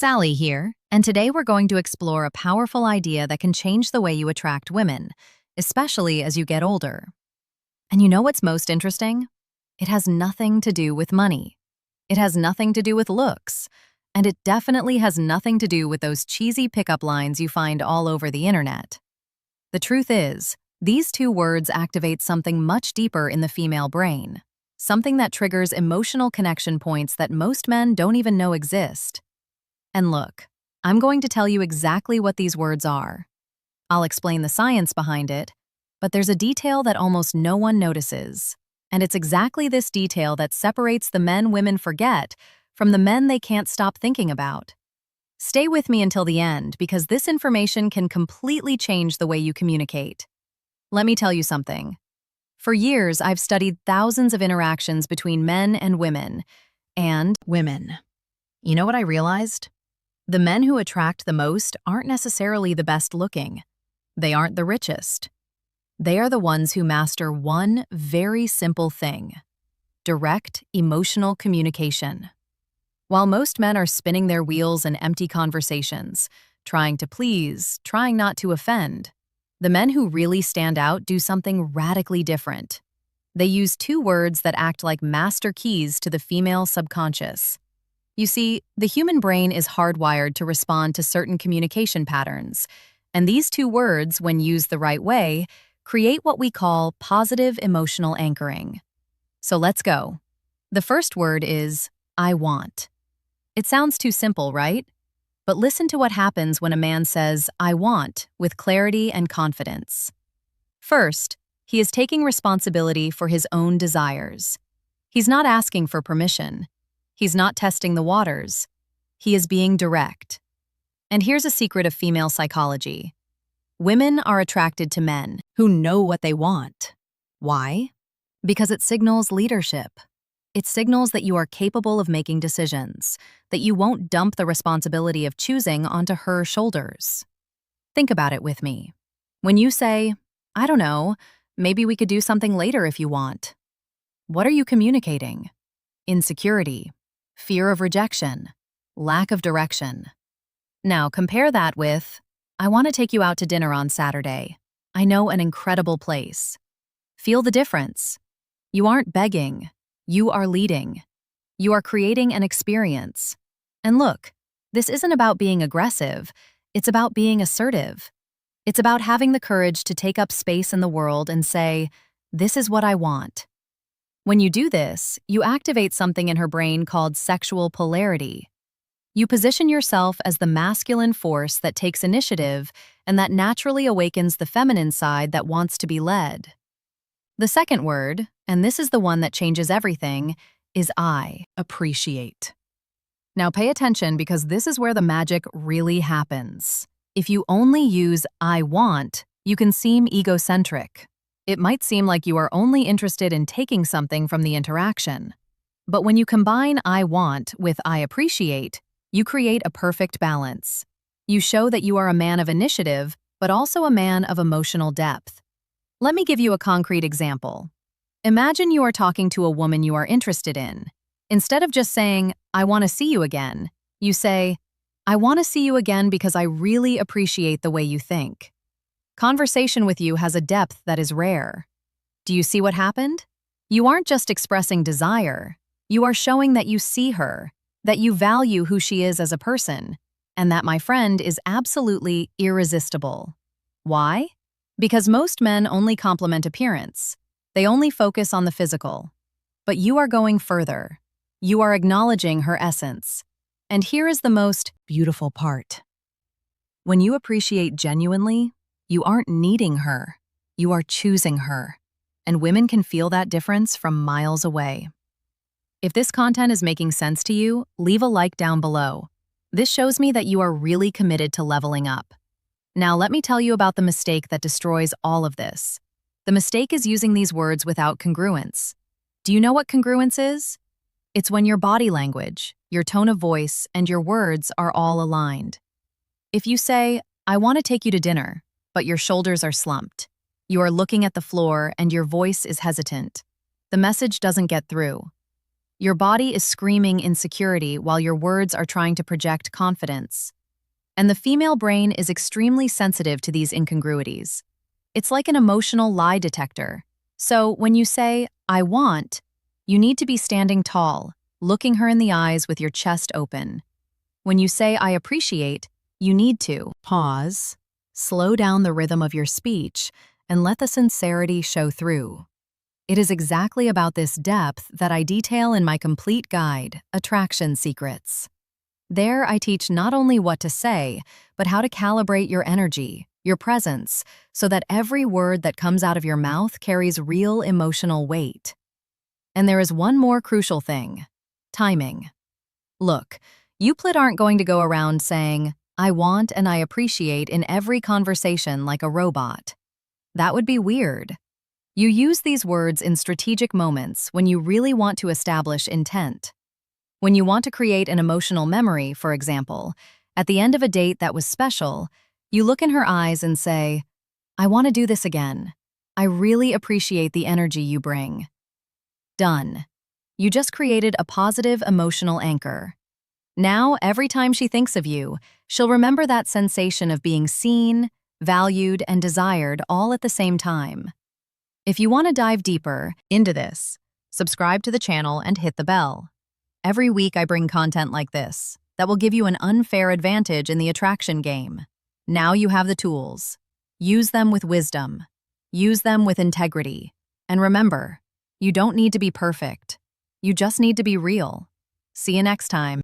Sally here, and today we're going to explore a powerful idea that can change the way you attract women, especially as you get older. And you know what's most interesting? It has nothing to do with money. It has nothing to do with looks. And it definitely has nothing to do with those cheesy pickup lines you find all over the internet. The truth is, these two words activate something much deeper in the female brain, something that triggers emotional connection points that most men don't even know exist. And look, I'm going to tell you exactly what these words are. I'll explain the science behind it, but there's a detail that almost no one notices. And it's exactly this detail that separates the men women forget from the men they can't stop thinking about. Stay with me until the end because this information can completely change the way you communicate. Let me tell you something. For years, I've studied thousands of interactions between men and women. You know what I realized? The men who attract the most aren't necessarily the best looking. They aren't the richest. They are the ones who master one very simple thing: direct emotional communication. While most men are spinning their wheels in empty conversations, trying to please, trying not to offend, the men who really stand out do something radically different. They use two words that act like master keys to the female subconscious. You see, the human brain is hardwired to respond to certain communication patterns, and these two words, when used the right way, create what we call positive emotional anchoring. So let's go. The first word is I want. It sounds too simple, right? But listen to what happens when a man says I want with clarity and confidence. First, he is taking responsibility for his own desires. He's not asking for permission. He's not testing the waters. He is being direct. And here's a secret of female psychology. Women are attracted to men who know what they want. Why? Because it signals leadership. It signals that you are capable of making decisions, that you won't dump the responsibility of choosing onto her shoulders. Think about it with me. When you say, I don't know, maybe we could do something later if you want. What are you communicating? Insecurity. Fear of rejection, lack of direction. Now compare that with, I want to take you out to dinner on Saturday. I know an incredible place. Feel the difference. You aren't begging. You are leading. You are creating an experience. And look, this isn't about being aggressive. It's about being assertive. It's about having the courage to take up space in the world and say, this is what I want. When you do this, you activate something in her brain called sexual polarity. You position yourself as the masculine force that takes initiative and that naturally awakens the feminine side that wants to be led. The second word, and this is the one that changes everything, is I appreciate. Now pay attention because this is where the magic really happens. If you only use I want, you can seem egocentric. It might seem like you are only interested in taking something from the interaction. But when you combine I want with I appreciate, you create a perfect balance. You show that you are a man of initiative, but also a man of emotional depth. Let me give you a concrete example. Imagine you are talking to a woman you are interested in. Instead of just saying, I want to see you again, you say, I want to see you again because I really appreciate the way you think. Conversation with you has a depth that is rare. Do you see what happened? You aren't just expressing desire. You are showing that you see her, that you value who she is as a person, and that, my friend, is absolutely irresistible. Why? Because most men only compliment appearance. They only focus on the physical. But you are going further. You are acknowledging her essence. And here is the most beautiful part. When you appreciate genuinely, you aren't needing her, you are choosing her, and women can feel that difference from miles away. If this content is making sense to you, leave a like down below. This shows me that you are really committed to leveling up. Now let me tell you about the mistake that destroys all of this. The mistake is using these words without congruence. Do you know what congruence is? It's when your body language, your tone of voice, and your words are all aligned. If you say, I want to take you to dinner, but your shoulders are slumped. You are looking at the floor and your voice is hesitant. The message doesn't get through. Your body is screaming insecurity while your words are trying to project confidence. And the female brain is extremely sensitive to these incongruities. It's like an emotional lie detector. So when you say, "I want," you need to be standing tall, looking her in the eyes with your chest open. When you say, "I appreciate," you need to pause, slow down the rhythm of your speech, and let the sincerity show through. It is exactly about this depth that I detail in my complete guide, Attraction Secrets. There, I teach not only what to say, but how to calibrate your energy, your presence, so that every word that comes out of your mouth carries real emotional weight. And there is one more crucial thing: timing. Look, Euclid aren't going to go around saying, "I want and I appreciate" in every conversation like a robot. That would be weird. You use these words in strategic moments when you really want to establish intent. When you want to create an emotional memory, for example, at the end of a date that was special, you look in her eyes and say, "I want to do this again. I really appreciate the energy you bring." Done. You just created a positive emotional anchor. Now, every time she thinks of you, she'll remember that sensation of being seen, valued, and desired all at the same time. If you want to dive deeper into this, subscribe to the channel and hit the bell. Every week I bring content like this that will give you an unfair advantage in the attraction game. Now you have the tools. Use them with wisdom. Use them with integrity. And remember, you don't need to be perfect. You just need to be real. See you next time.